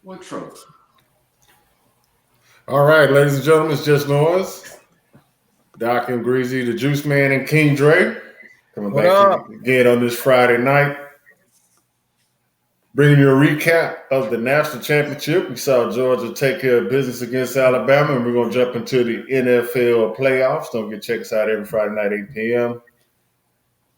What trouble? All right, ladies and gentlemen, it's just noise. Doc and Greez-e, the Juice Man, and King Dre coming What back to up? you again on this Friday night, bringing you a recap of the national championship. We saw Georgia take care of business against Alabama, and we're going to jump into the NFL playoffs. Don't forget to check us out every Friday night, 8 p.m.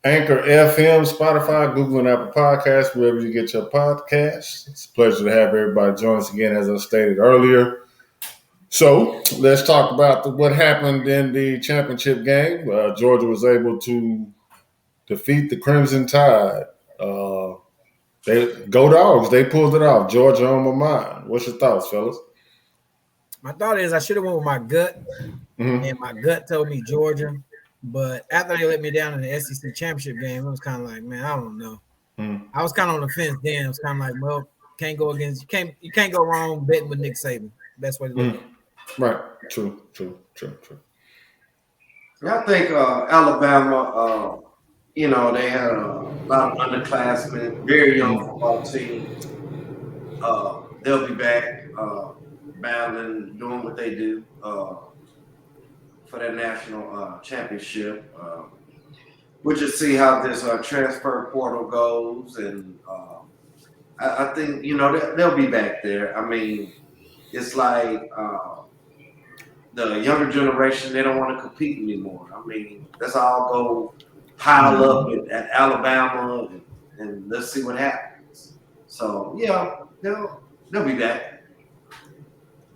Anchor FM, Spotify, Google, and Apple Podcasts, wherever you get your podcasts. It's a pleasure to have everybody join us again, as I stated earlier. So let's talk about what happened in the championship game. Georgia was able to defeat the Crimson Tide. They go Dogs. They pulled it off. Georgia on my mind. What's your thoughts, fellas? My thought is I should have went with my gut, and my gut told me Georgia. But after they let me down in the SEC championship game, it was kind of like, man, I don't know. I was kind of on the fence then. It was kind of like, well, can't go against you can't go wrong betting with Nick Saban. Best way to look at it. Right. True. I think Alabama, they had a lot of underclassmen, very young football team. They'll be back battling, doing what they do for that national championship. We'll just see how this transfer portal goes, and I think they'll be back there. I mean, it's like the younger generation, they don't want to compete anymore. I mean, let's all go pile up at Alabama and let's see what happens. So yeah, they'll be back.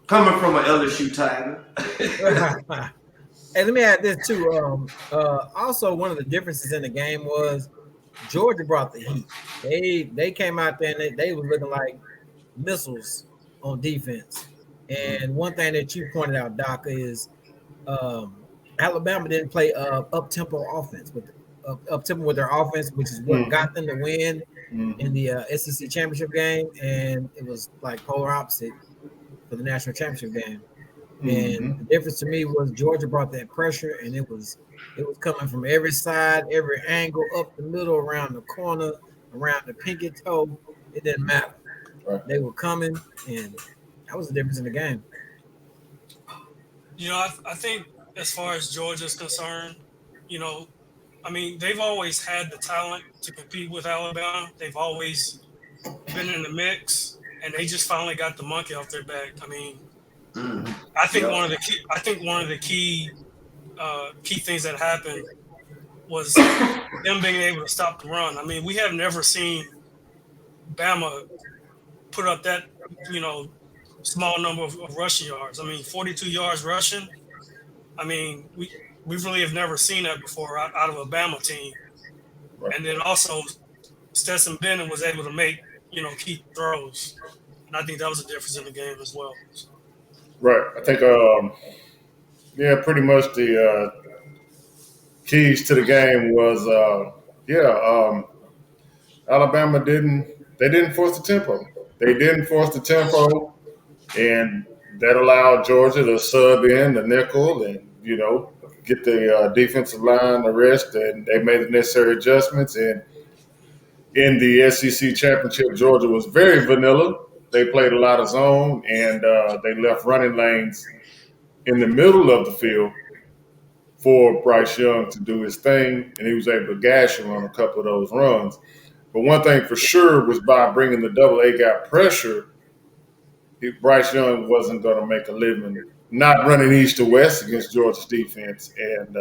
Coming from an LSU Tiger. Hey, let me add this too. Also, one of the differences in the game was Georgia brought the heat. They came out there and they were looking like missiles on defense. And one thing that you pointed out, Doc, is Alabama didn't play up tempo offense with up tempo with their offense, which is what got them to win in the SEC championship game, and it was like polar opposite for the national championship game. And the difference to me was Georgia brought that pressure, and it was coming from every side, every angle, up the middle, around the corner, around the pinky toe. It didn't matter. Right. They were coming, and that was the difference in the game. I think as far as Georgia's concerned, I mean, they've always had the talent to compete with Alabama. They've always been in the mix, and they just finally got the monkey off their back. I mean, I think one of the key things that happened was them being able to stop the run. I mean, we have never seen Bama put up that small number of rushing yards. I mean, 42 yards rushing. I mean, we really have never seen that before out of a Bama team. Right. And then also Stetson Bennett was able to make key throws, and I think that was a difference in the game as well. Right. I think pretty much the keys to the game was Alabama didn't force the tempo. They didn't force the tempo, and that allowed Georgia to sub in the nickel and get the defensive line the rest, and they made the necessary adjustments. And in the SEC championship, Georgia was very vanilla. They played a lot of zone, and they left running lanes in the middle of the field for Bryce Young to do his thing, and he was able to gash him on a couple of those runs. But one thing for sure was by bringing the double A gap pressure, Bryce Young wasn't going to make a living not running east to west against Georgia's defense. And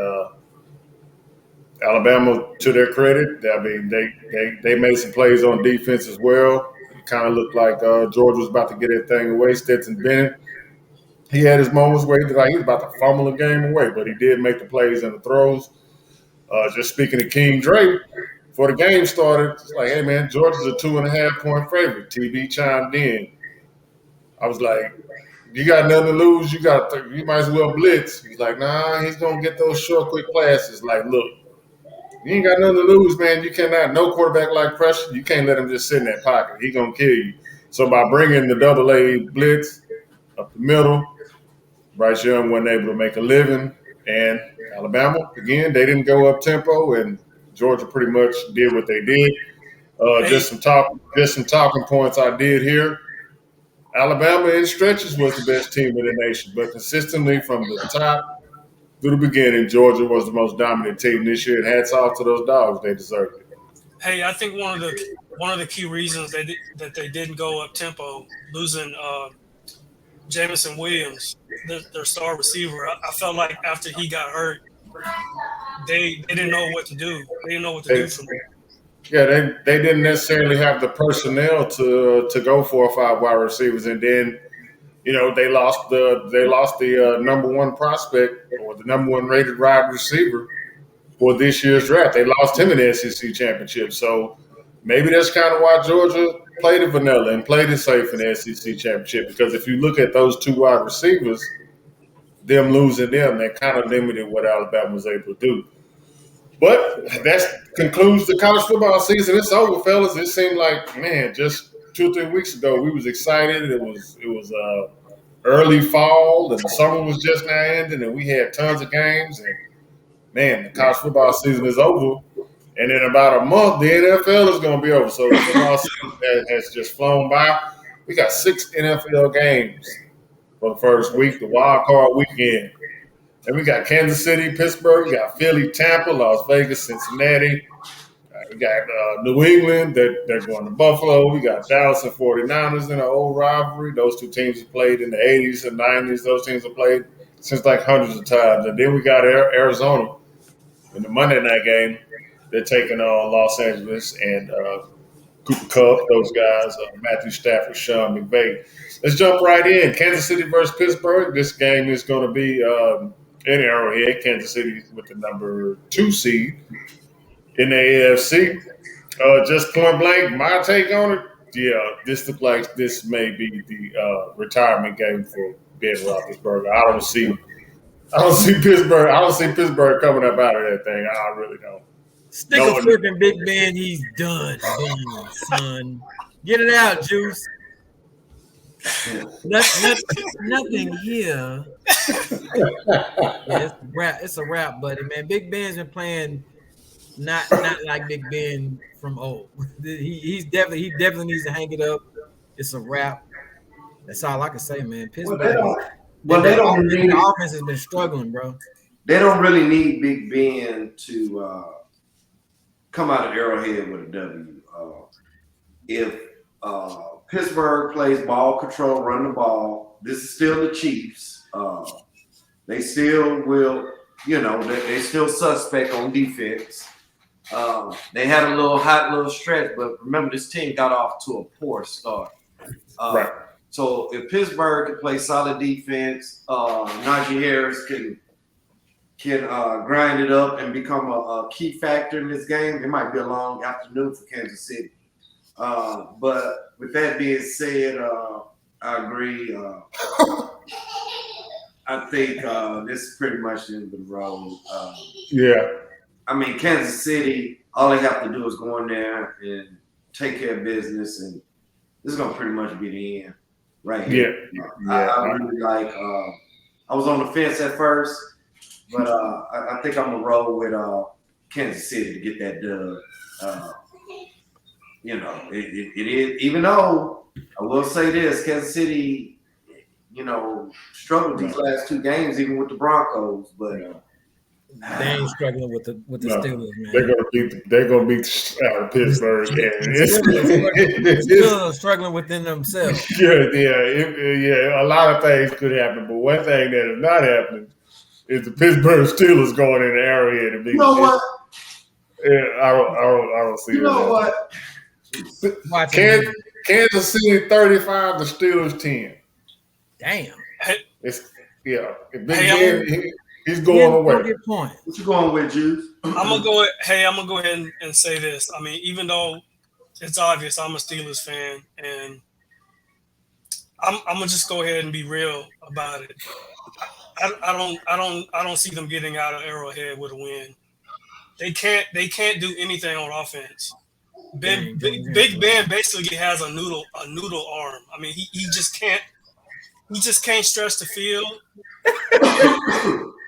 Alabama, to their credit, I mean, they made some plays on defense as well. It kind of looked like Georgia was about to get that thing away. Stetson Bennett, he had his moments where he was about to fumble the game away, but he did make the plays and the throws. Just speaking to King Dre, before the game started, it's like, hey, man, Georgia's a 2.5-point favorite. TB chimed in. I was like, you got nothing to lose. You might as well blitz. He's like, nah, he's going to get those short, quick passes. Like, look, you ain't got nothing to lose, man. You cannot, no quarterback like pressure. You can't let him just sit in that pocket. He's going to kill you. So by bringing the double A blitz up the middle, Bryce Young wasn't able to make a living. And Alabama, again, they didn't go up tempo, and Georgia pretty much did what they did. Just some talking points I did here. Alabama in stretches was the best team in the nation, but consistently from the top through the beginning, Georgia was the most dominant team this year. And hats off to those dogs; they deserved it. Hey, I think one of the key reasons that they didn't go up tempo, losing Jamison Williams, their star receiver. I felt like after he got hurt, they didn't know what to do. They didn't know what to They, do from there. yeah, they didn't necessarily have the personnel to go 4 or 5 wide receivers, and then they lost the number one prospect or the number one rated wide receiver for this year's draft. They lost him in the SEC championship, so maybe that's kind of why Georgia played it vanilla and played it safe in the SEC championship. Because if you look at those 2 wide receivers, them losing them, that kind of limited what Alabama was able to do. But that concludes the college football season. It's over, fellas. It seemed like, man, just 2 or 3 weeks ago, we was excited. It was early fall, and the summer was just now ending, and we had tons of games. And man, the college football season is over. And in about a month, the NFL is going to be over. So the football season has just flown by. We got 6 NFL games for the first week, the wild card weekend. And we got Kansas City, Pittsburgh, we got Philly, Tampa, Las Vegas, Cincinnati. We got New England, they're going to Buffalo. We got Dallas and 49ers in an old rivalry. Those 2 teams have played in the 80s and 90s. Those teams have played since like hundreds of times. And then we got Arizona in the Monday night game. They're taking on Los Angeles and Cooper Kupp, those guys, Matthew Stafford, Sean McVay. Let's jump right in. Kansas City versus Pittsburgh. This game is going to be in Arrowhead. Kansas City with the number 2 seed in the AFC. Just point blank, my take on it, yeah, this looks like this may be the retirement game for Ben Roethlisberger. I don't see Pittsburgh. I don't see Pittsburgh coming up out of that thing. I really don't. Stick a fork in Big Ben. He's done, son. Get it out, Juice. Nothing here. Yeah, it's a wrap, buddy, man. Big Ben's been playing not like Big Ben from old. He definitely needs to hang it up. It's a wrap. That's all I can say, man. Pittsburgh. The offense has been struggling, bro. They don't really need Big Ben to come out of Arrowhead with a W. If Pittsburgh plays ball control, run the ball, this is still the Chiefs. They still will, they still suspect on defense. They had a hot little stretch, but remember this team got off to a poor start. Right. So if Pittsburgh can play solid defense, Najee Harris can grind it up and become a key factor in this game. It might be a long afternoon for Kansas City. But with that being said, I agree. I think this is pretty much the end of the road. Yeah. I mean, Kansas City, all they have to do is go in there and take care of business, and this is going to pretty much be the end right here. Yeah. I really like I was on the fence at first, but I think I'm going to roll with Kansas City to get that dub. It is, even though I will say this, Kansas City, struggled these last 2 games, even with the Broncos, but they ain't struggling with the Steelers, man. They're gonna beat Pittsburgh. They're still struggling within themselves. Yeah. A lot of things could happen, but one thing that is not happening is the Pittsburgh Steelers going in the Arrowhead and beat. You know what? Yeah, I don't see. You know what? Kansas City 35, the Steelers 10. Damn. Big Ben, he's going away. Good point. What you going with, Juice? I'm gonna go ahead and say this. I mean, even though it's obvious I'm a Steelers fan, and I'm gonna just go ahead and be real about it. I don't see them getting out of Arrowhead with a win. They can't do anything on offense. Big Ben basically has a noodle arm. I mean, he just can't stretch the field.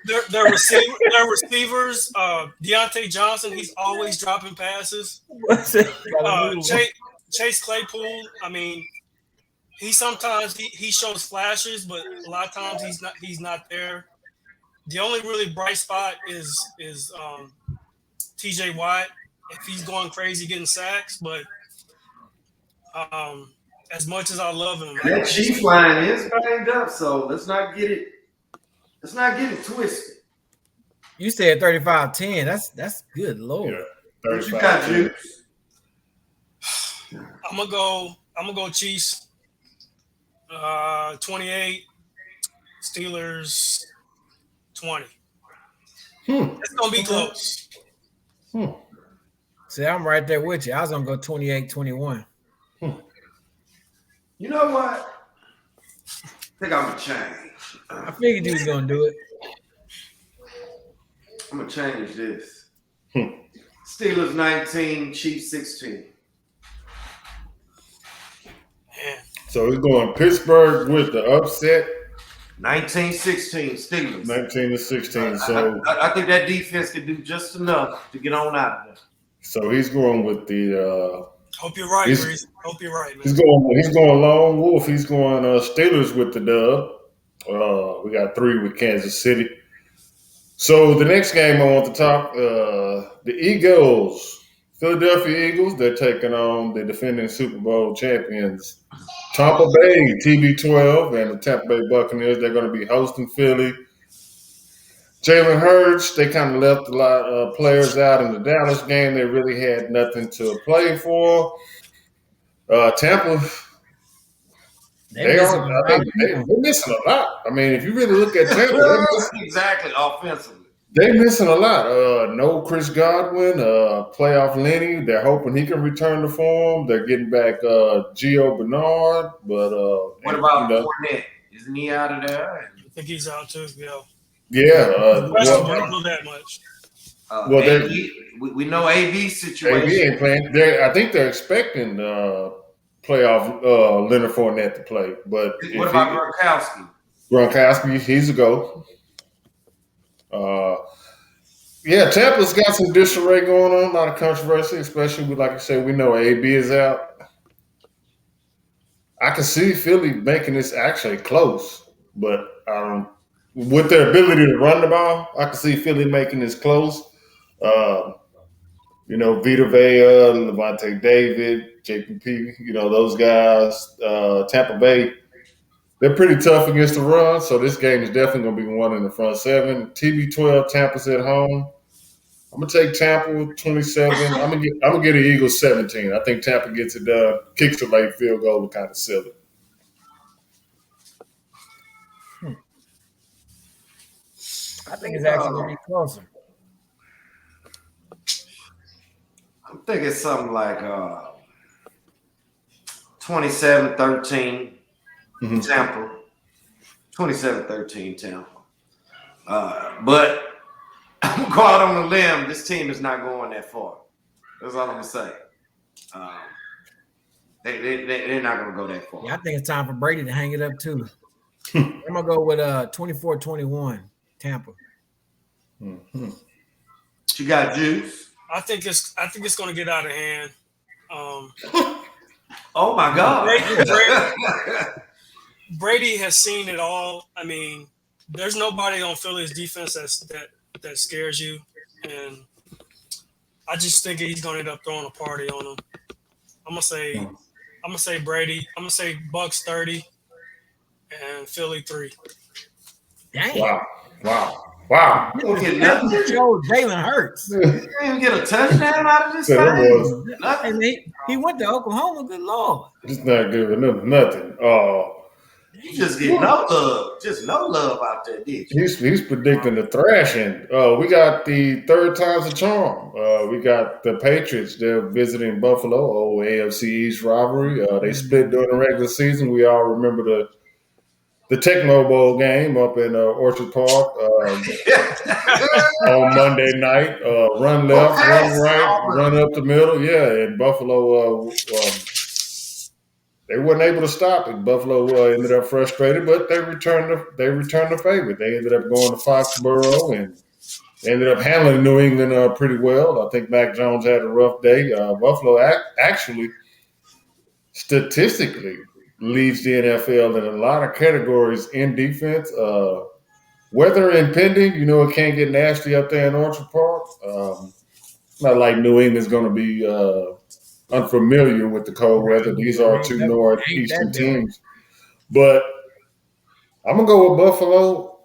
Their receivers, Deontay Johnson, he's always dropping passes. Chase Claypool, I mean, sometimes he shows flashes, but a lot of times he's not there. The only really bright spot is TJ Watt if he's going crazy getting sacks, but as much as I love him, And that Chiefs line is banged up, so let's not get it twisted. You said 35-10. That's good Lord. Yeah, What you got, Juice? I'm gonna go Chiefs. 28, Steelers 20. It's gonna be close. See, I'm right there with you. I was gonna go 28-21. You know what? I think I'm gonna change. I figured you was gonna do it. I'm gonna change this. Steelers 19, Chiefs 16. Man. So he's going Pittsburgh with the upset. 19-16 Steelers. 19-16. So I think that defense can do just enough to get on out of there. So he's going with the. Hope you're right, Greez. Hope you're right, man. He's going Lone Wolf. He's going Steelers with the dub. We got 3 with Kansas City. So the next game I want to talk, the Eagles, Philadelphia Eagles. They're taking on the defending Super Bowl champions, Tampa Bay TB12, and the Tampa Bay Buccaneers. They're going to be hosting Philly. Jalen Hurts, they kind of left a lot of players out in the Dallas game. They really had nothing to play for. Tampa, they're missing a lot. I mean, if you really look at Tampa, exactly offensively, they're missing a lot. No Chris Godwin, playoff Lenny. They're hoping he can return to form. They're getting back Gio Bernard, but what about Fournette? Isn't he out of there? I think he's out too. Yeah. Don't that much. We know AB's situation. AB ain't playing. I think they're expecting playoff Leonard Fournette to play. But what about Gronkowski? Gronkowski, he's a go. Tampa's got some disarray going on, a lot of controversy, especially with, like I said, we know AB is out. I can see Philly making this actually close, but with their ability to run the ball, I can see Philly making this close. Vita Vea, Levante David, JPP, those guys. Tampa Bay, they're pretty tough against the run, so this game is definitely going to be one in the front 7. TB12, Tampa's at home. I'm going to take Tampa 27. I'm going to get the Eagles 17. I think Tampa gets it done, kicks a late field goal to kind of seal it. I think it's actually going to be closer. I'm thinking something like 27-13 Tampa. 27-13 Tampa. But I'm going to go out on a limb. This team is not going that far. That's all I'm going to say. They're not going to go that far. Yeah, I think it's time for Brady to hang it up too. I'm going to go with 24-21 Tampa. Mm-hmm. You got Juice? I think it's going to get out of hand. Oh my God! Brady has seen it all. I mean, there's nobody on Philly's defense that scares you, and I just think he's going to end up throwing a party on them. I'm gonna say Brady. I'm gonna say Bucks 30 and Philly 3. Dang! Wow! Jalen Hurts. You didn't even get a touchdown out of this thing. He went to Oklahoma. Good Lord! He's not giving them nothing. You just get no love. Just no love out there, did you? He's predicting the thrashing. We got the third time's a charm. We got the Patriots. They're visiting Buffalo. AFC East rivalry. They split during the regular season. We all remember the Tecmo Bowl game up in Orchard Park on Monday night. Run left, run right, run up the middle. Yeah, and Buffalo they weren't able to stop it. Buffalo ended up frustrated, but they returned the favor. They ended up going to Foxborough and ended up handling New England pretty well. I think Mac Jones had a rough day. Buffalo actually, statistically, leads the NFL in a lot of categories in defense. Weather impending, it can't get nasty up there in Orchard Park. Not like New England's going to be unfamiliar with the cold weather. These are two Ain't that northeastern different? teams. But I'm going to go with Buffalo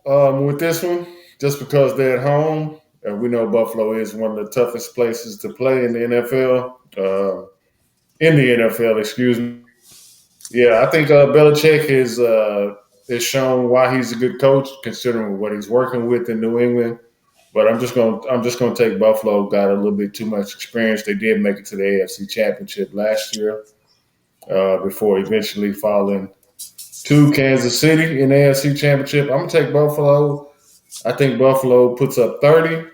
with this one just because they're at home. And we know Buffalo is one of the toughest places to play in the NFL. Excuse me. Yeah, I think Belichick has shown why he's a good coach, considering what he's working with in New England. But I'm just gonna take Buffalo. Got a little bit too much experience. They did make it to the AFC Championship last year before eventually falling to Kansas City in the AFC Championship. I'm gonna take Buffalo. I think Buffalo puts up 30,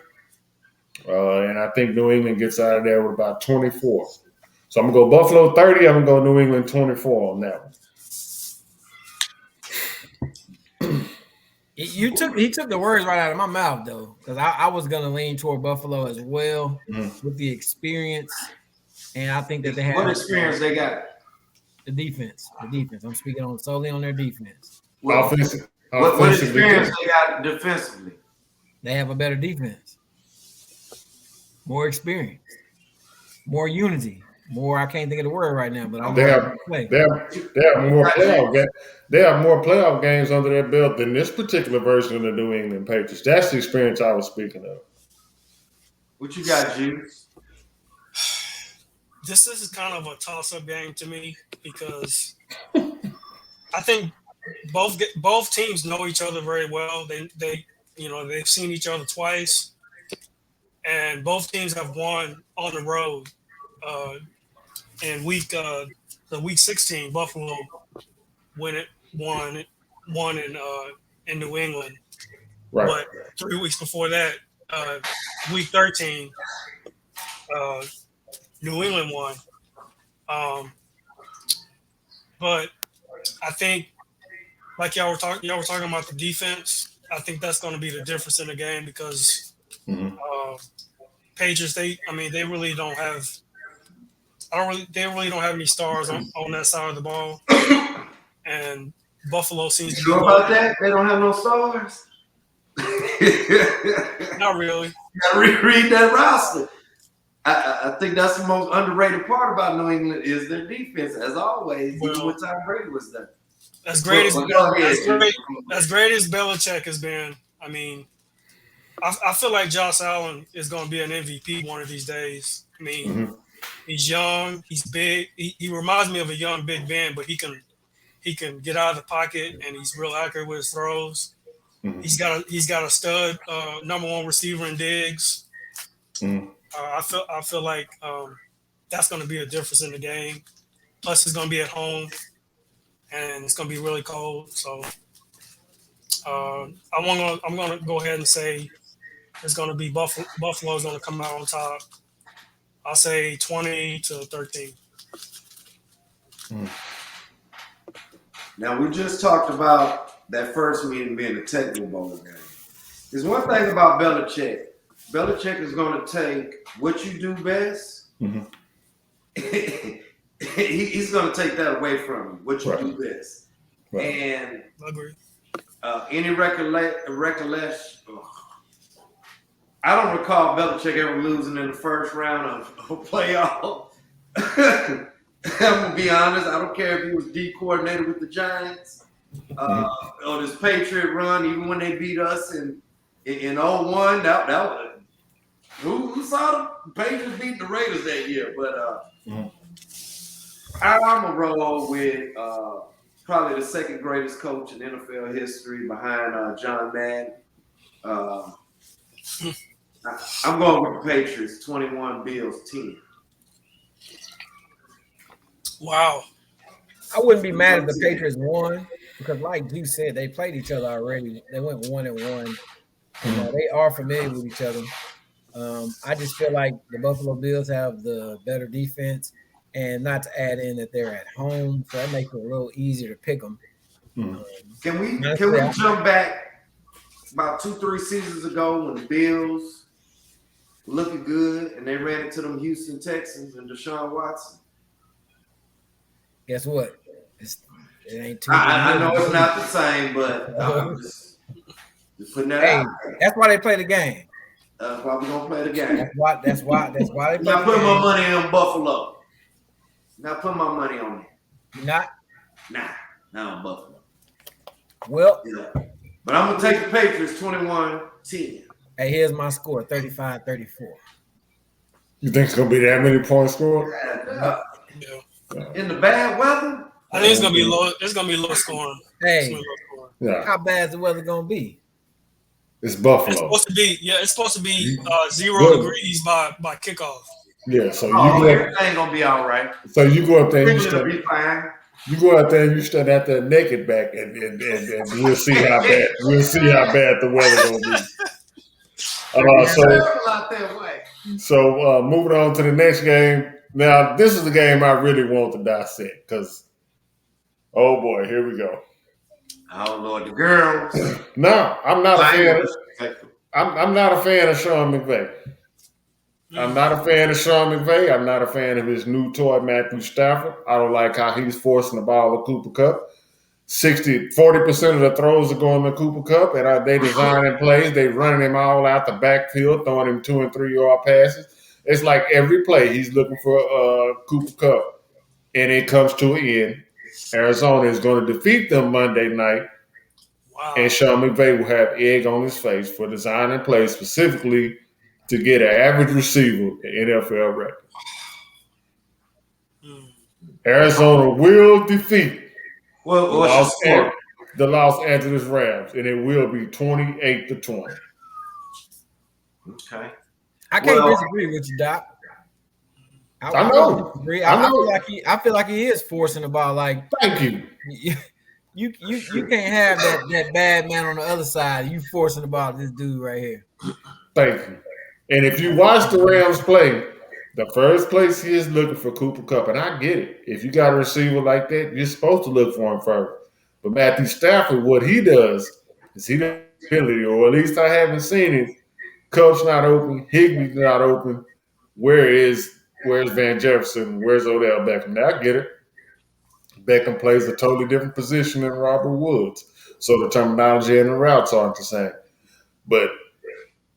and I think New England gets out of there with about 24. So I'm gonna go Buffalo 30. I'm gonna go New England 24 on that one. He took the words right out of my mouth though, because I was gonna lean toward Buffalo as well with the experience, and I think that they have what experience they got. The defense. I'm speaking solely on their defense. What experience they got defensively? They have a better defense, more experience, more unity. More, I can't think of the word right now, but they have more playoff games. They have more playoff games under their belt than this particular version of the New England Patriots. That's the experience I was speaking of. What you got, Juice? This is kind of a toss-up game to me because I think both teams know each other very well. They've seen each other twice, and both teams have won on the road. In week 16, Buffalo won in New England. Right. But 3 weeks before that, week 13, New England won. But I think, like y'all were talking about the defense. I think that's going to be the difference in the game because Patriots, they really don't have. They really don't have any stars on that side of the ball, and Buffalo seems to be. Sure about that? They don't have no stars. Not really. You gotta reread that roster. I think that's the most underrated part about New England is their defense, as always. Even when Tom Brady was there. As great as Belichick has been, I mean, I feel like Josh Allen is going to be an MVP one of these days. I mean. He's young. He's big. He reminds me of a young Big Ben, but he can get out of the pocket and he's real accurate with his throws. He's got a stud number one receiver in Diggs. I feel like that's going to be a difference in the game. Plus, it's going to be at home and it's going to be really cold. So I'm going to go ahead and say it's going to be Buffalo's going to come out on top. I'll say 20-13. Now, we just talked about that first meeting being a technical bowl game. There's one thing about Belichick. Belichick is going to take what you do best. He's going to take that away from you, what you do best. Right. And any recollection, I don't recall Belichick ever losing in the first round of a playoff. I'm going to be honest. I don't care if he was D coordinator with the Giants on his Patriot run, even when they beat us in 01. That was, who saw the Patriots beat the Raiders that year? But I'm going to roll with probably the second greatest coach in NFL history behind John Madden. I'm going with the Patriots, 21, Bills 10. Wow. I wouldn't be mad if the Patriots won because, like you said, they played each other already. They went 1-1. They are familiar with each other. I just feel like the Buffalo Bills have the better defense, and not to add in that they're at home, so that makes it a little easier to pick them. Can we jump back about 2-3 seasons ago when the Bills looking good and they ran into them Houston Texans and Deshaun Watson? Guess what? It ain't too. I know it's not the same, but I'm just putting that Hey, out. that's why they play the game. That's why we're gonna play the game. That's why they play Not the putting game. my money on Buffalo. Not putting my money on it. You're not? Nah, not on Buffalo. Well, yeah. But I'm gonna take the Patriots 21-10. Hey, here's my score: 35-34. You think it's gonna be that many points scored? Yeah. In the bad weather? I think it's gonna be low. It's gonna be low scoring. Hey, yeah. How bad is the weather gonna be? It's Buffalo. It's supposed to be. Yeah, it's supposed to be 0 degrees by kickoff. Yeah, so everything gonna be all right. So you go up there, and be fine. You go out there and you stand out there naked back, and we'll see how bad the weather gonna be. So moving on to the next game. Now this is the game I really want to dissect because, oh boy, here we go. Oh Lord, the girls. No, I'm not a fan. I'm not a fan of Sean McVay. I'm not a fan of Sean McVay. I'm not a fan of his new toy, Matthew Stafford. I don't like how he's forcing the ball to Cooper Kupp. 40% of the throws are going to Cooper Kupp, and they designing plays. They running him all out the backfield, throwing him 2 and 3 yard passes. It's like every play he's looking for Cooper Kupp, and it comes to an end. Arizona is going to defeat them Monday night, and Sean McVay will have egg on his face for designing plays specifically to get an average receiver an NFL record. Arizona will defeat the Los Angeles Rams, and it will be 28-20. Okay. I can't disagree with you, Doc. I know. I feel like he is forcing the ball. Like, thank you. You can't have that bad man on the other side. You forcing the ball to this dude right here. Thank you. And if you watch the Rams play, the first place he is looking for Cooper Kupp, and I get it. If you got a receiver like that, you're supposed to look for him first. But Matthew Stafford, what he does is he doesn't ability, or at least I haven't seen it. Kupp's not open, Higbee's not open. Where's Van Jefferson? Where's Odell Beckham? Now I get it. Beckham plays a totally different position than Robert Woods, so the terminology and the routes aren't the same. But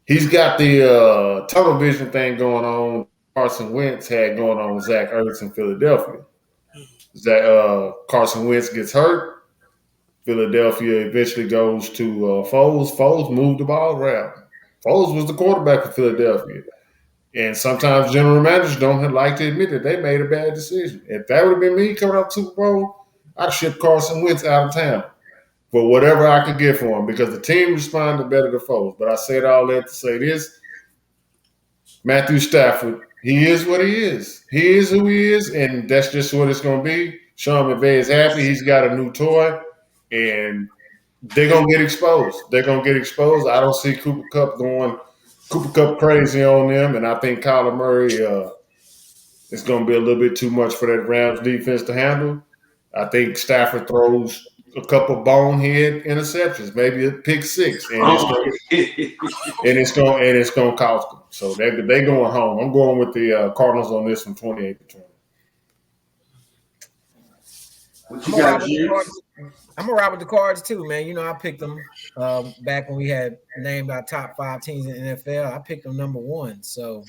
he's got the tunnel vision thing going on. Carson Wentz had going on with Zach Ertz in Philadelphia. Carson Wentz gets hurt. Philadelphia eventually goes to Foles. Foles moved the ball around. Foles was the quarterback for Philadelphia. And sometimes general managers don't like to admit that they made a bad decision. If that would have been me coming up to Super Bowl, I'd ship Carson Wentz out of town for whatever I could get for him because the team responded better to Foles. But I said all that to say this. Matthew Stafford, he is what he is. He is who he is, and that's just what it's going to be. Sean McVay is happy. He's got a new toy, and they're going to get exposed. They're going to get exposed. I don't see Cooper Kupp crazy on them, and I think Kyler Murray is going to be a little bit too much for that Rams defense to handle. I think Stafford throws a couple bonehead interceptions, maybe a pick six, and it's going to cost them. So they're going home. I'm going with the Cardinals on this one, 28-20. I'm gonna ride with the Cards too, man. You know, I picked them back when we had named our top 5 teams in the NFL. I picked them number 1. So,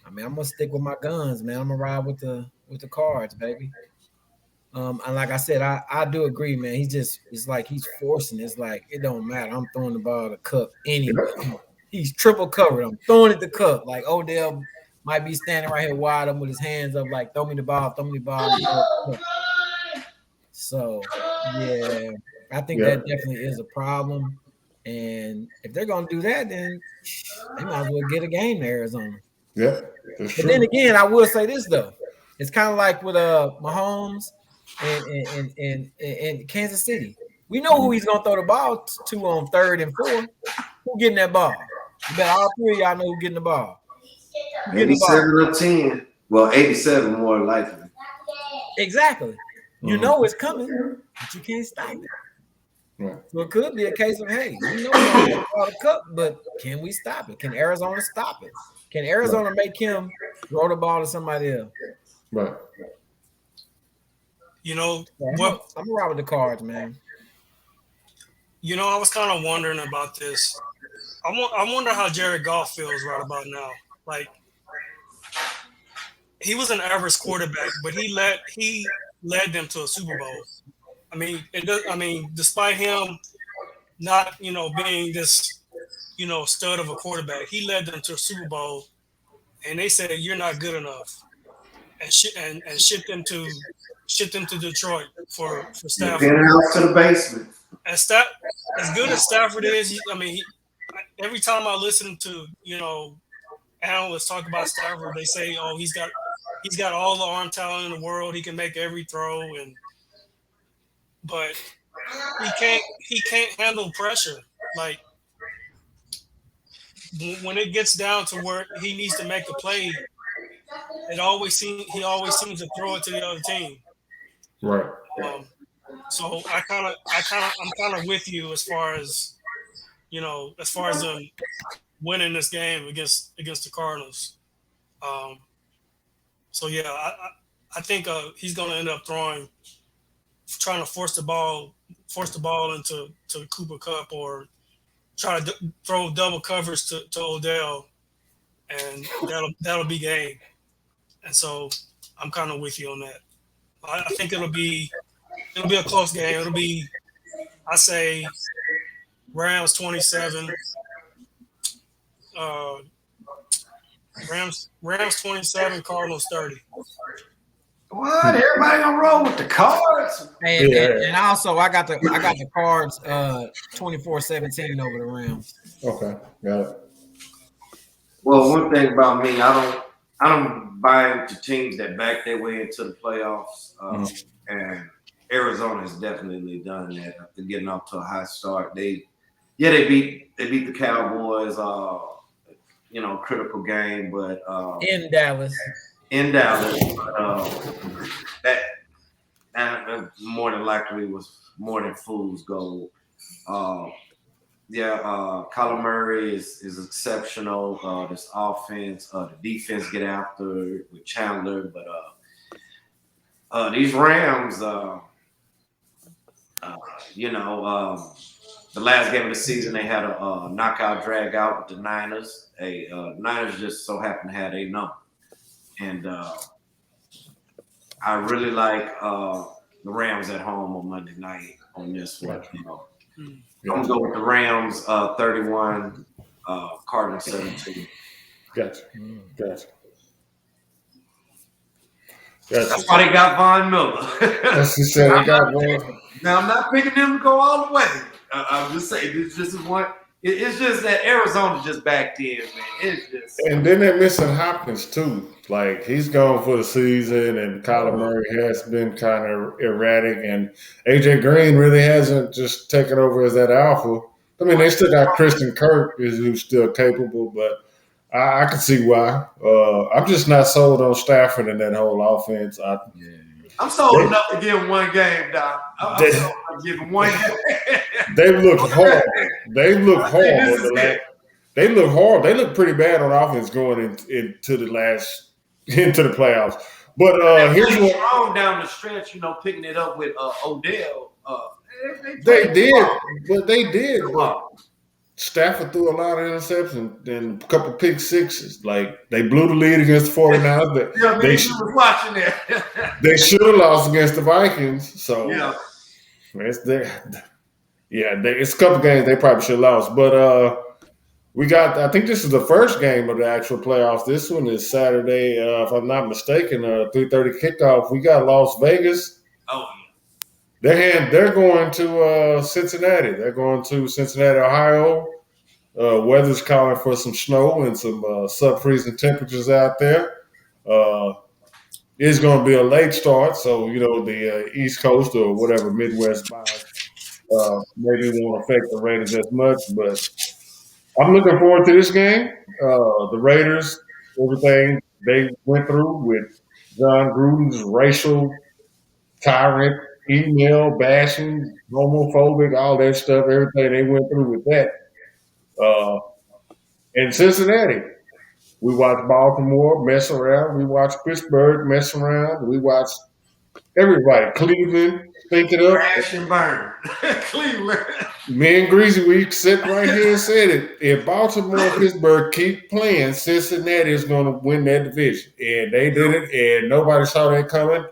I mean, I'm gonna stick with my guns, man. I'm gonna ride with the Cards, baby. And like I said, I do agree, man. It's like he's forcing. It's like it don't matter. I'm throwing the ball to Kupp anyway. He's triple covered. I'm throwing it to Kupp. Like Odell might be standing right here wide open with his hands up, like throw me the ball. So, yeah, I think that definitely is a problem. And if they're going to do that, then they might as well get a game to Arizona. Yeah, but then again, I will say this, though. It's kind of like with Mahomes and Kansas City. We know who he's going to throw the ball to on 3rd and 4th. Who getting that ball? You bet all 3 of y'all know who getting the ball. 87 or 10. Well, 87 more likely. Exactly. You know it's coming, but you can't stop it. Right. So it could be a case of, hey, we know we're going to Cup, but can we stop it? Can Arizona stop it? Can Arizona make him throw the ball to somebody else? Right. You know Yeah, what? I'm gonna ride with the Cards, man. You know, I was kind of wondering about this. I wonder how Jared Goff feels right about now. Like he was an average quarterback, but he led them to a Super Bowl. I mean, it does. I mean, despite him not being this stud of a quarterback, he led them to a Super Bowl, and they said you're not good enough, and shipped them to Detroit for The Stafford. penthouse to the basement. As good as Stafford is, I mean, every time I listen to analysts talk about Stafford, they say, "Oh, he's got all the arm talent in the world. He can make every throw," but he can't handle pressure. Like when it gets down to where he needs to make a play, he always seems to throw it to the other team. Right. Um, so I'm kind of with you as far as them winning this game against the Cardinals. Um, so yeah, I think he's going to end up trying to force the ball into Cooper Cup, or try to throw double coverage to Odell, and that'll be game. And so I'm kind of with you on that. I think it'll be a close game. I say Rams 27, uh, Rams 27, Cardinals 30. What? Everybody gonna roll with the Cards? And also I got the Cards 24-17 over the Rams. Okay. Got it. Well, one thing about me, I don't buy into teams that back their way into the playoffs. And Arizona has definitely done that after getting off to a high start. They beat the Cowboys. Critical game, but In Dallas. That more than likely was more than fool's gold. Kyler Murray is exceptional. This offense, the defense get after it with Chandler, but these Rams, the last game of the season they had a knockout drag out with the Niners. Niners just so happen to have a number, and I really like the Rams at home on Monday night on this one. I'm gonna go with the Rams 31, Cardinals 17. Gotcha. That's why they got Von Miller. That's what said. They got one. Now I'm not picking them to go all the way. I'm just saying this is one. It's just that Arizona's just backed in, man. It's just. And then they're missing Hopkins too. Like he's gone for the season, and Kyler Murray has been kind of erratic, and AJ Green really hasn't just taken over as that alpha. I mean, they still got Christian Kirk who's still capable, but I can see why. I'm just not sold on Stafford and that whole offense. I'm sold enough to give him one game, Doc. I'm sold enough to give him one game. They look horrible. They look horrible. They look horrible. They look pretty bad on offense going into the playoffs. But here's what wrong down the stretch, picking it up with Odell. They did. But Stafford threw a lot of interceptions and a couple pick sixes. Like they blew the lead against the 49ers. But they was watching that. They should have lost against the Vikings. So it's a couple games they probably should have lost. But I think this is the first game of the actual playoffs. This one is Saturday, if I'm not mistaken, 3:30 kickoff. We got Las Vegas. Oh, They're going to Cincinnati. They're going to Cincinnati, Ohio. Weather's calling for some snow and some sub-freezing temperatures out there. It's going to be a late start, so the East Coast or whatever Midwest bias maybe won't affect the Raiders as much. But I'm looking forward to this game. The Raiders, everything they went through with John Gruden's racial tyrant, email bashing, homophobic, all that stuff, everything they went through with that. In Cincinnati, we watched Baltimore mess around. We watched Pittsburgh mess around. We watched Everybody, Cleveland, think it up. Crash and burn. Cleveland. Me and Greez-e, we sit right here and said it. If Baltimore and Pittsburgh keep playing, Cincinnati is going to win that division. And they did it, and nobody saw that coming.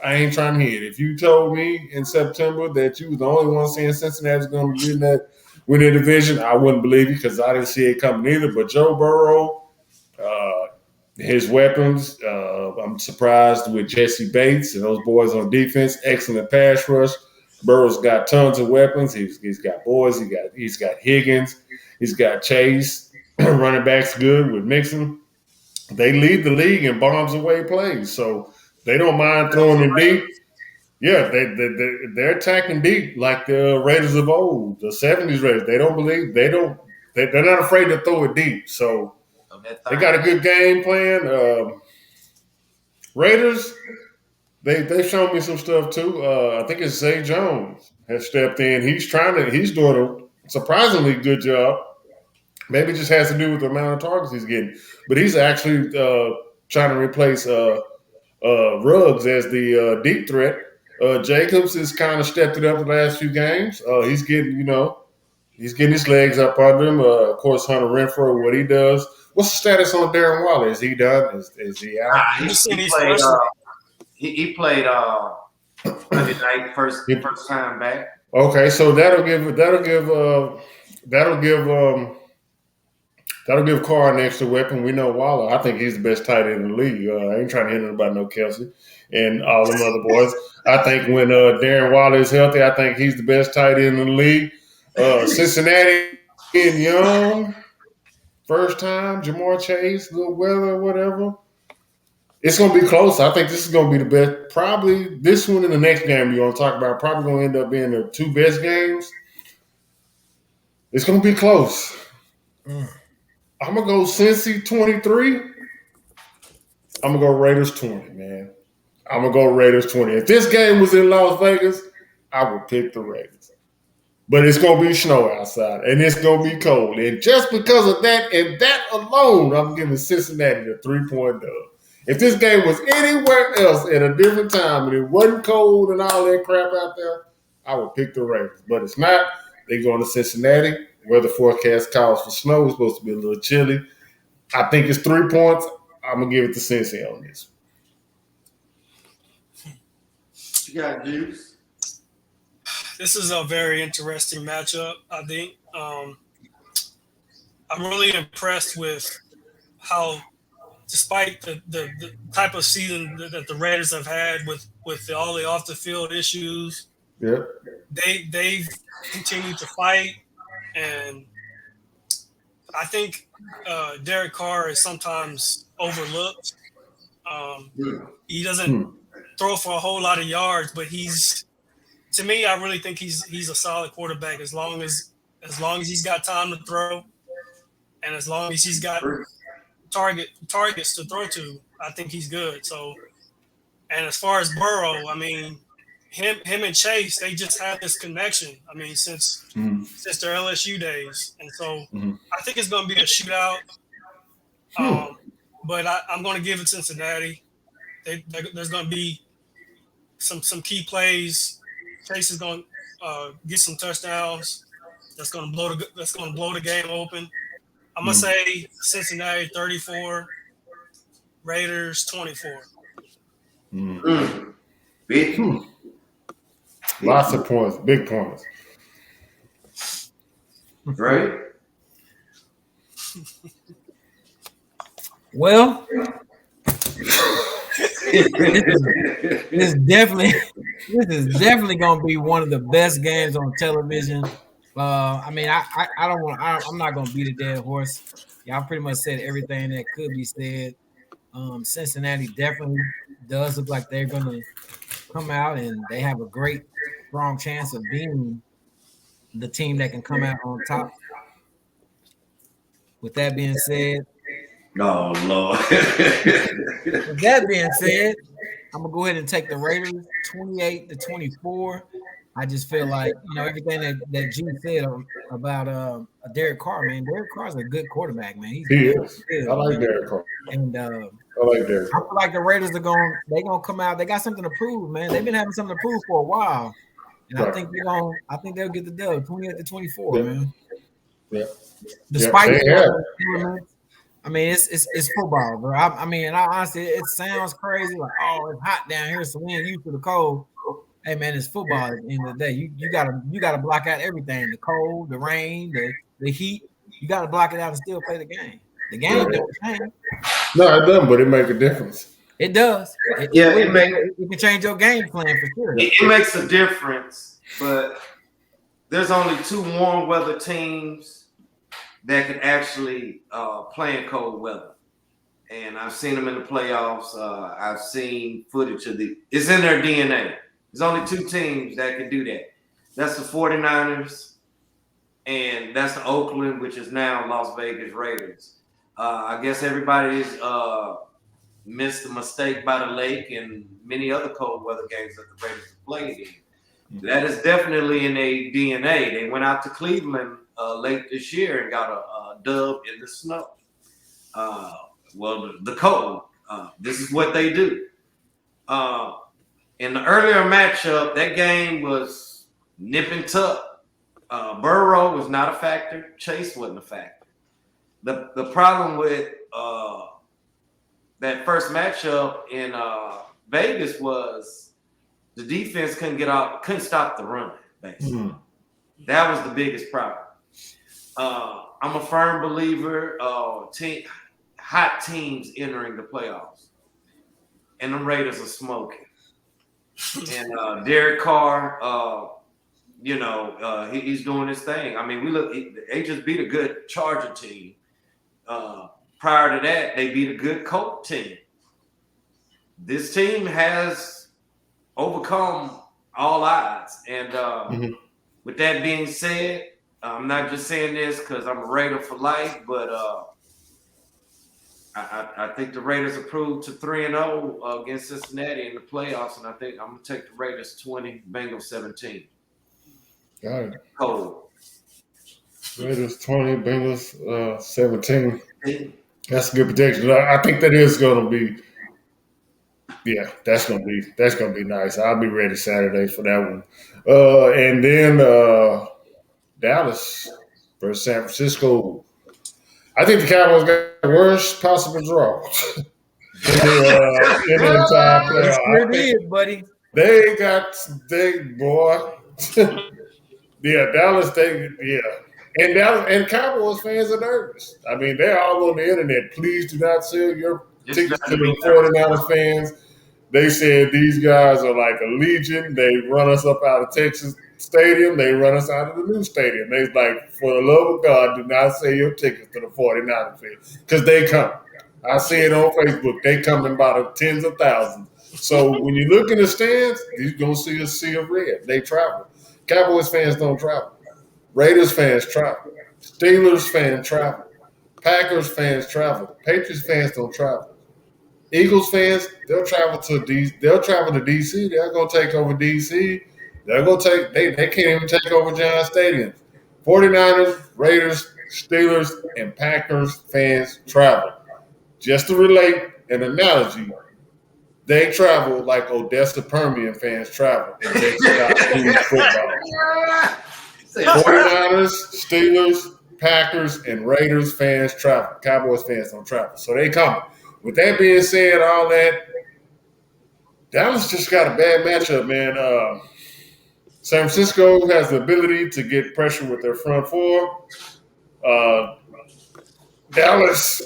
I ain't trying to hear it. If you told me in September that you was the only one saying Cincinnati's going to win that division, I wouldn't believe you because I didn't see it coming either. But Joe Burrow, his weapons, I'm surprised with Jesse Bates and those boys on defense. Excellent pass rush. Burrow's got tons of weapons. He's got boys. He's got Higgins. He's got Chase. Running backs good with Mixon. They lead the league in bombs away plays, so they don't mind throwing it deep. Yeah, they're attacking deep like the Raiders of old, the '70s Raiders. They're not afraid to throw it deep. So they got a good game plan. Raiders. They've shown me some stuff too. I think it's Zay Jones has stepped in. He's doing a surprisingly good job. Maybe it just has to do with the amount of targets he's getting. But he's actually trying to replace Ruggs as the deep threat. Jacobs has kind of stepped it up the last few games. He's getting his legs up under him. Of course, Hunter Renfrow, what he does. What's the status on Darren Waller? Is he done? Is he out? He played Monday night first time back. Okay, so that'll give Carr an extra weapon. We know Waller. I think he's the best tight end in the league. I ain't trying to hit anybody, no Kelsey and all them other boys. I think when Darren Waller is healthy, I think he's the best tight end in the league. Cincinnati getting young, first time, Jamar Chase, little weather, whatever. It's going to be close. I think this is going to be the best. Probably this one and the next game we're going to talk about probably going to end up being the two best games. It's going to be close. I'm going to go Cincy 23. I'm going to go Raiders 20, man. I'm going to go Raiders 20. If this game was in Las Vegas, I would pick the Raiders. But it's going to be snow outside, and it's going to be cold. And just because of that and that alone, I'm giving Cincinnati the 3-point dub. If this game was anywhere else at a different time and it wasn't cold and all that crap out there, I would pick the Raiders. But it's not. They're going to Cincinnati. Weather forecast calls for snow. It's supposed to be a little chilly. I think it's 3 points. I'm going to give it to Cincy on this. You got juice. This is a very interesting matchup, I think. I'm really impressed with how, despite the type of season that the Raiders have had with all the off the field issues, they've continued to fight, and I think Derek Carr is sometimes overlooked. He doesn't throw for a whole lot of yards, but to me, I really think he's a solid quarterback as long as he's got time to throw, and as long as he's got targets to throw to, I think he's good. So, and as far as Burrow, I mean, him and Chase, they just have this connection. I mean, since their LSU days, and so I think it's going to be a shootout. But I'm going to give it Cincinnati. There's going to be some key plays. Chase is going to get some touchdowns. That's going to blow the game open. I'm going to say Cincinnati 34, Raiders 24. Lots of points, big points. Right? Well, this is definitely going to be one of the best games on television. I mean, I'm not going to beat a dead horse. Y'all pretty much said everything that could be said. Cincinnati definitely does look like they're going to come out, and they have a great, strong chance of being the team that can come out on top. With that being said, oh Lord. with that being said, I'm gonna go ahead and take the Raiders 28-24. I just feel like, everything that G said about Derek Carr, man. Derek Carr's a good quarterback, man. He is. I like Derek Carr. And I like that. I feel like the Raiders are gonna come out. They got something to prove, man. They've been having something to prove for a while, and Right. I think they'll get the dub 28-24, Yeah. man. Yeah. Despite they have. elements, I mean, it's football, bro. I mean, honestly, it sounds crazy, like, oh, it's hot down here, so we ain't used to the cold. Hey, man, it's football at the end of the day. You gotta block out everything: the cold, the rain, the heat. You gotta block it out and still play the game. The game don't change. No, it doesn't, but it makes a difference. It does. It can change your game plan for sure. It makes a difference, but there's only 2 warm weather teams that can actually play in cold weather. And I've seen them in the playoffs. I've seen footage of it's in their DNA. There's only 2 teams that can do that. That's the 49ers, and that's the Oakland, which is now Las Vegas Raiders. I guess everybody's missed the mistake by the lake and many other cold weather games that the Raiders have played in. That is definitely in their DNA. They went out to Cleveland late this year and got a dub in the snow. The cold. This is what they do. In the earlier matchup, that game was nip and tuck. Burrow was not a factor. Chase wasn't a factor. The problem with that first matchup in Vegas was the defense couldn't stop the run, basically. Mm-hmm. That was the biggest problem. I'm a firm believer hot teams entering the playoffs. And the Raiders are smoking. And Derek Carr, he's doing his thing. I mean, they just beat a good Charger team. Prior to that, they beat a good Colt team. This team has overcome all odds. And with that being said, I'm not just saying this because I'm a Raider for life, but I think the Raiders improved to 3-0 against Cincinnati in the playoffs, and I think I'm going to take the Raiders 20, Bengals 17. Got it. Cold. Raiders 20, Bengals 17. That's a good prediction. I think that is going to be. Yeah, that's gonna be nice. I'll be ready Saturday for that one. And then Dallas versus San Francisco. I think the Cowboys got the worst possible draw in the entire playoff. Sure did, buddy. Dallas. And Dallas and Cowboys fans are nervous. I mean, they're all on the internet. Please do not sell your tickets to the 49ers fans. They said these guys are like a legion. They run us up out of Texas Stadium. They run us out of the new stadium. They're like, for the love of God, do not sell your tickets to the 49ers fans because they come. I see it on Facebook. They come in about tens of thousands. So when you look in the stands, you're going to see a sea of red. They travel. Cowboys fans don't travel. Raiders fans travel. Steelers fans travel. Packers fans travel. Patriots fans don't travel. Eagles fans, they'll travel to DC. They're gonna take over DC. They can't even take over Giant Stadium. 49ers, Raiders, Steelers, and Packers fans travel. Just to relate an analogy, they travel like Odessa Permian fans travel and they stop doing football. 49ers, Steelers, Packers, and Raiders fans travel. Cowboys fans don't travel. So they coming. With that being said, all that, Dallas just got a bad matchup, man. San Francisco has the ability to get pressure with their front four. Dallas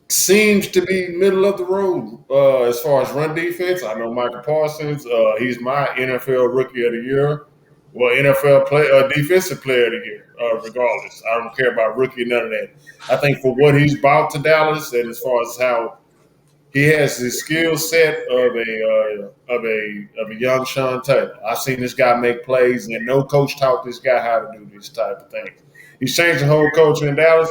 seems to be middle of the road as far as run defense. I know Michael Parsons. He's my NFL Rookie of the Year. Well, NFL Defensive Player of the Year, regardless. I don't care about rookie, none of that. I think for what he's brought to Dallas, and as far as how he has the skill set of a young Sean Taylor. I've seen this guy make plays, and no coach taught this guy how to do this type of thing. He's changed the whole culture in Dallas.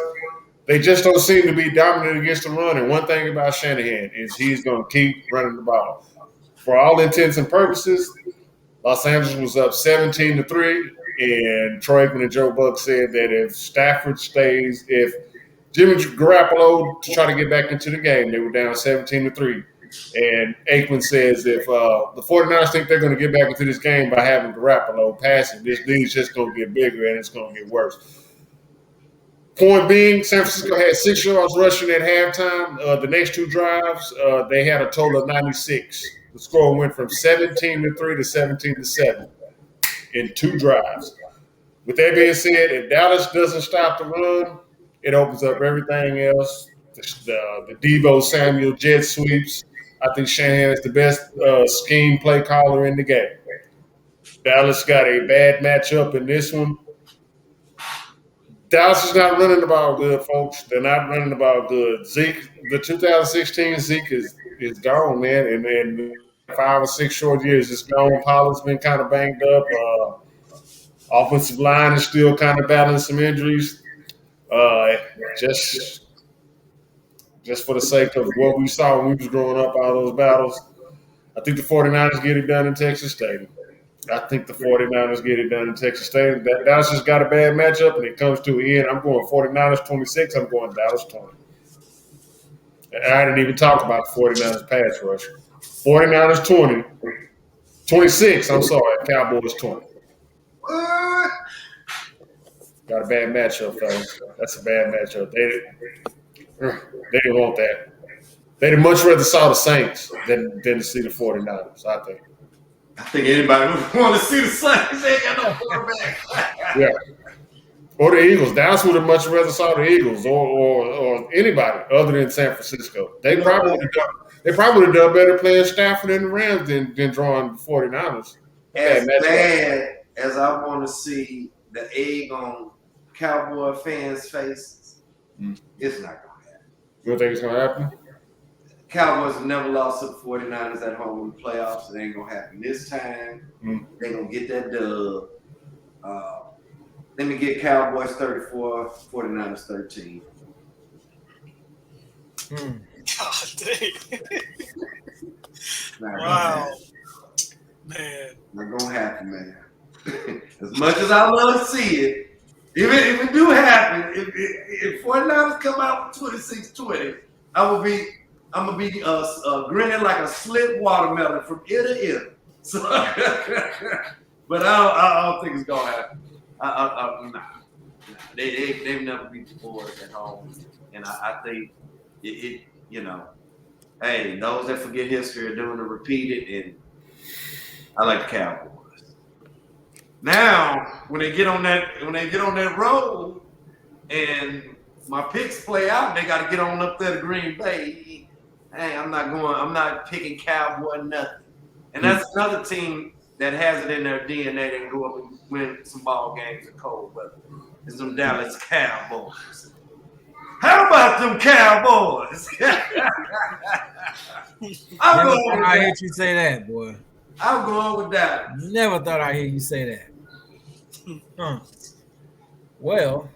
They just don't seem to be dominant against the run. And one thing about Shanahan is he's going to keep running the ball. For all intents and purposes, Los Angeles was up 17-3, and Troy Aikman and Joe Buck said that if Jimmy Garoppolo to try to get back into the game. They were down 17-3. And Aikman says if the 49ers think they're going to get back into this game by having Garoppolo passing, this lead's just going to get bigger and it's going to get worse. Point being, San Francisco had 6 yards rushing at halftime. The next 2 drives, they had a total of 96. The score went from 17-3 to 17-7 in 2 drives. With that being said, if Dallas doesn't stop the run, it opens up everything else. The Deebo Samuel jet sweeps. I think Shanahan is the best scheme play caller in the game. Dallas got a bad matchup in this one. Dallas is not running the ball good, folks. They're not running the ball good. Zeke, the 2016 Zeke is gone, man. And 5 or 6 short years, it's gone. Pollard's been kind of banged up. Offensive line is still kind of battling some injuries. Just for the sake of what we saw when we was growing up, all those battles, I think the 49ers get it done in Texas Stadium. Dallas just got a bad matchup, and it comes to an end. I'm going 49ers 26. I'm going Dallas 20. And I didn't even talk about the 49ers pass rush. 49ers 20. 26, I'm sorry. Cowboys 20. What? Got a bad matchup, fellas. That's a bad matchup. They didn't want that. They'd much rather saw the Saints than to see the 49ers, I think. I think anybody would want to see the Saints. They ain't got no quarterback. Yeah. Or the Eagles. Dallas would have much rather saw the Eagles or anybody other than San Francisco. They probably would have done better playing Stafford and the Rams than drawing the 49ers. As bad as I want to see the egg on Cowboy fans' faces, it's not going to happen. You don't think it's going to happen? Cowboys have never lost to the 49ers at home in the playoffs. It ain't going to happen this time. They're going to get that dub. Let me get Cowboys 34, 49ers 13. God dang. Wow. Man. Not going to happen, man. As much as I love to see it, if it do happen, if 49ers come out with 26-20, I'm gonna be grinning like a slit watermelon from ear to ear. So, but I don't think it's gonna happen. Nah. They've never beat the Boys at home, and I think it hey, those that forget history are doing to repeat it, and I like the Cowboys. Now, when they get on that road, and my picks play out, they got to get on up there to Green Bay. Hey, I'm not picking Cowboy nothing. And that's another team that has it in their DNA. They can go up and win some ball games in cold weather. It's them Dallas Cowboys. How about them Cowboys? I heard you say that, boy. I'm going with that. Never thought I'd hear you say that. Well,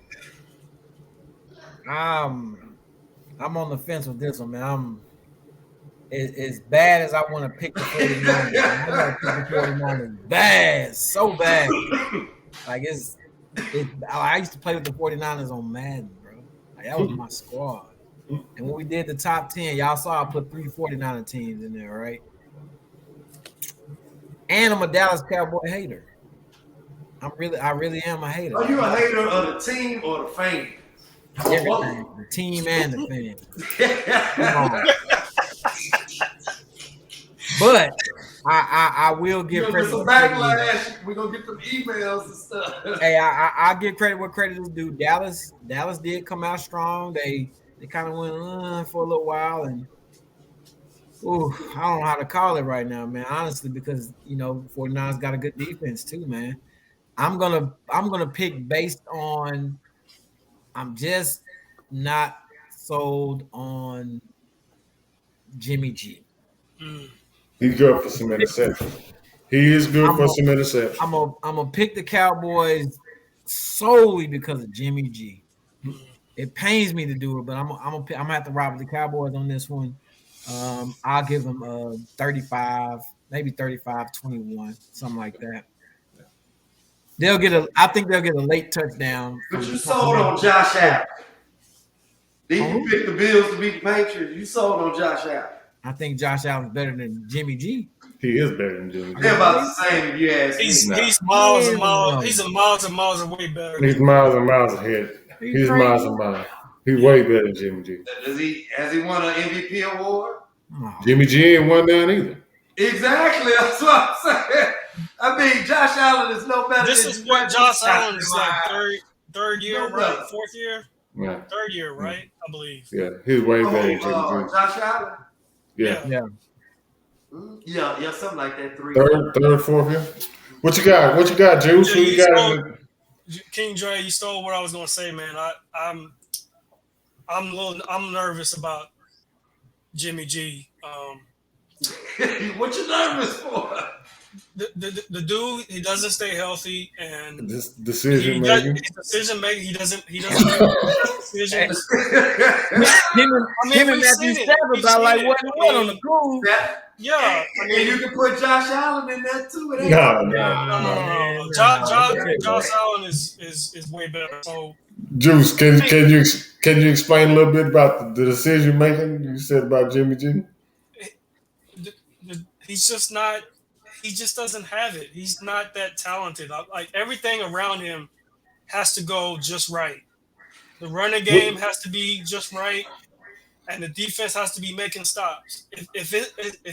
I'm on the fence with this one, man. As bad as I want to pick the 49ers, I'm going to pick the 49ers bad, so bad. Like I used to play with the 49ers on Madden, bro. Like that was my squad. And when we did the top 10, y'all saw I put 3 49er teams in there, right? And I'm a Dallas Cowboy hater. I really am a hater. Are you a hater of the team or the fans? Everything, the team and the fans. But I will give credit. Some backlash. We're gonna get some emails and stuff. Hey, I give credit where credit is due. Dallas did come out strong. They kind of went for a little while, and I don't know how to call it right now, man. Honestly, because 49ers got a good defense too, man. I'm gonna pick based on. I'm just not sold on Jimmy G. He's good for some interceptions. He is good for some interceptions. I'm gonna pick the Cowboys solely because of Jimmy G. It pains me to do it, but I'm gonna have to rob the Cowboys on this one. I'll give them 35, maybe 35-21, something like that. I think they'll get a late touchdown. But you sold on Josh Allen. Then you picked the Bills to beat the Patriots. You sold on Josh Allen. I think Josh Allen's better than Jimmy G. He is better than Jimmy G. They're about the same if you ask me. He's miles and miles. He's a miles and miles away better. He's miles and miles ahead. He's miles and miles. He's way better than Jimmy G. Has he won an MVP award? Oh. Jimmy G ain't won that either. Exactly. That's what I'm saying. I mean, Josh Allen is no better. This than is what Josh Allen is like third year, No right? better. Fourth year, Yeah. third year, right? I believe. Yeah, he's way better than Jimmy G. Josh Allen? Yeah. Yeah, something like that. Third, fourth year. What you got? What you got, Juice? Who you got? King Dre, you stole what I was gonna say, man. I'm nervous about Jimmy G. What you nervous for? The dude, he doesn't stay healthy, and This decision making. His decision making, he doesn't make decisions. Him and Matthew Stafford are like what on the cool. Yeah, I mean, you can put Josh Allen in there too. No. Josh Allen is way better. So, Juice, can you explain a little bit about the decision making you said about Jimmy G? He's just not. He just doesn't have it. He's not that talented. Like everything around him has to go just right. The running game has to be just right, and the defense has to be making stops. If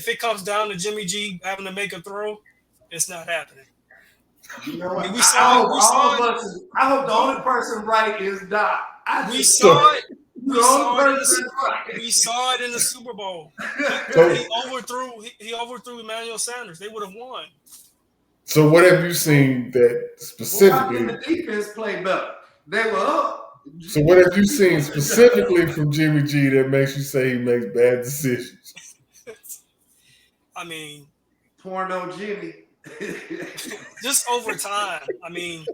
it comes down to Jimmy G having to make a throw, it's not happening. You know what? I hope the only person right is Doc. We saw it in the Super Bowl. He overthrew Emmanuel Sanders. They would have won. So what have you seen that specifically? The defense played better. They were up. So what have you seen specifically from Jimmy G that makes you say he makes bad decisions? I mean, porno Jimmy. Just over time. I mean,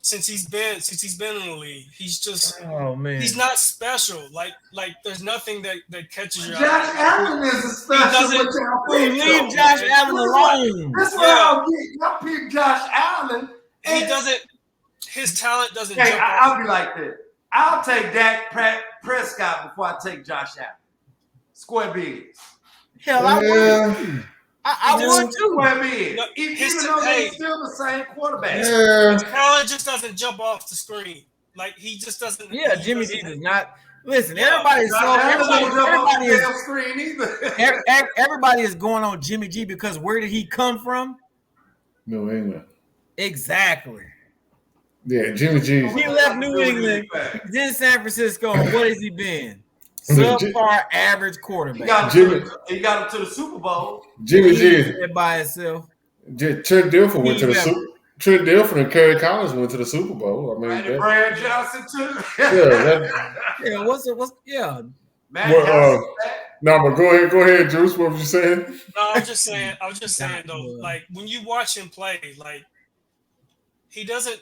since he's been in the league, he's just he's not special. Like there's nothing that catches your eye. Josh Allen isn't special. Leave Josh Allen alone. That's why I'll pick Josh Allen. He doesn't. His talent doesn't. Hey, I'll be like that. I'll take Dak Prescott before I take Josh Allen. Square bigs. Hell, I would. I would too. Square bigs. Even though they're still the same quarterback. His talent just doesn't jump off the screen. Like he just doesn't. Yeah, Jimmy G does not. Listen, everybody is going on Jimmy G because where did he come from? New England. Exactly. Yeah, Jimmy G. He left New England, he's in San Francisco. What has he been? Subpar average quarterback. He got him to the Super Bowl. Jimmy G by himself. Trent Dilfer went to the Super. Trent Dilfer and Kerry Collins went to the Super Bowl. I mean, and Brad Johnson too. No, but go ahead, Juice. What was you saying? No, I was just saying though. Like when you watch him play, like he doesn't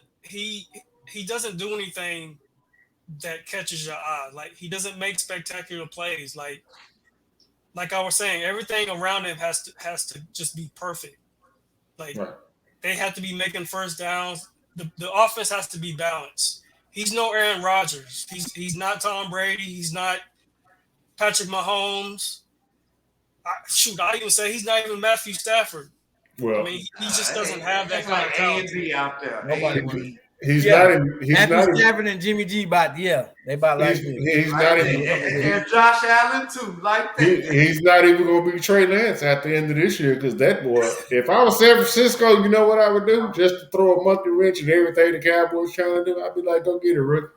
do anything that catches your eye. Like he doesn't make spectacular plays. Like I was saying, everything around him has to just be perfect. Like they have to be making first downs. The offense has to be balanced. He's no Aaron Rodgers. He's not Tom Brady. He's not Patrick Mahomes. I even say he's not even Matthew Stafford. Well, I mean, he just doesn't have that kind of talent. Out there. Nobody. He's not. Matthew Stafford and Jimmy G. They about like he's not even. And Josh Allen too, like that. He's not even going to be Trey Lance at the end of this year because that boy. If I was San Francisco, you know what I would do? Just to throw a monkey wrench and everything the Cowboys trying to do, I'd be like, go get it, Rick.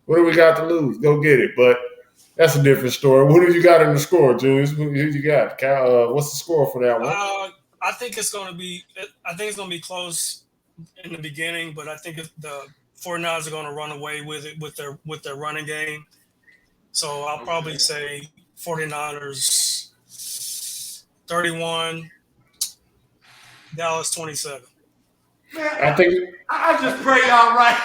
What do we got to lose? Go get it. But that's a different story. What do you got in the score, Julius? Who you got? What's the score for that one? I think it's going to be close in the beginning, but I think the 49ers are going to run away with it with their running game. So I'll probably say 49ers 31, Dallas 27. Man, I just pray y'all right.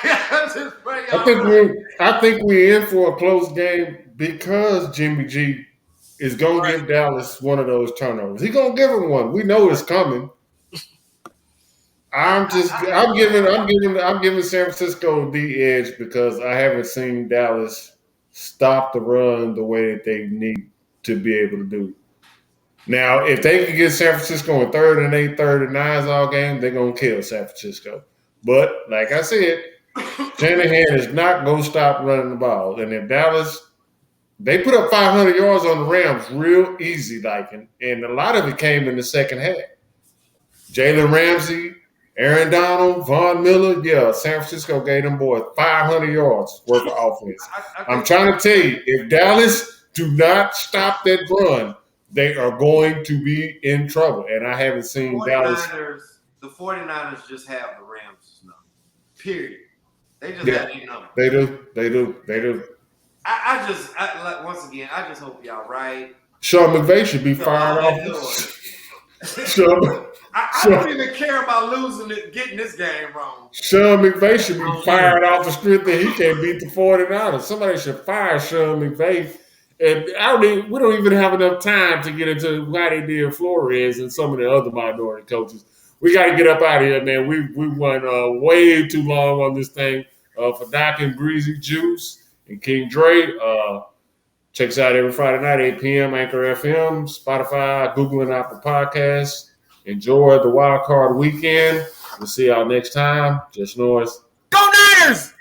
I think we're in for a close game because Jimmy G is going to give Dallas one of those turnovers. He's going to give him one. We know it's coming. I'm giving San Francisco the edge because I haven't seen Dallas stop the run the way that they need to be able to do. Now, if they can get San Francisco in 3rd and 8, 3rd and 9s all game, they're gonna kill San Francisco. But like I said, Shanahan is not gonna stop running the ball. And if Dallas they put up 500 yards on the Rams real easy, and a lot of it came in the second half. Jalen Ramsey, Aaron Donald, Von Miller, San Francisco gave them boys 500 yards worth of offense. I'm trying to tell you, if Dallas do not stop that run, they are going to be in trouble. And I haven't seen Dallas. The 49ers just have the Rams number. Period. They just have the number. They do. Once again, I just hope y'all right. Sean McVay should be fired off. I don't even care about getting this game wrong. Sean McVay should be fired off the strength that he can't beat the 49ers. Somebody should fire Sean McVay. And we don't even have enough time to get into why they did Flores and some of the other minority coaches. We got to get up out of here, man. We went way too long on this thing. For Doc and Greez-e Juice and King Dre. Check us out every Friday night, 8 p.m., Anchor FM, Spotify, Google, and Apple Podcasts. Enjoy the Wildcard weekend. We'll see y'all next time. Just Norris. Go Niners!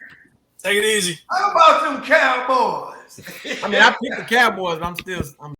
Take it easy. How about them Cowboys? I mean, I picked the Cowboys, but I'm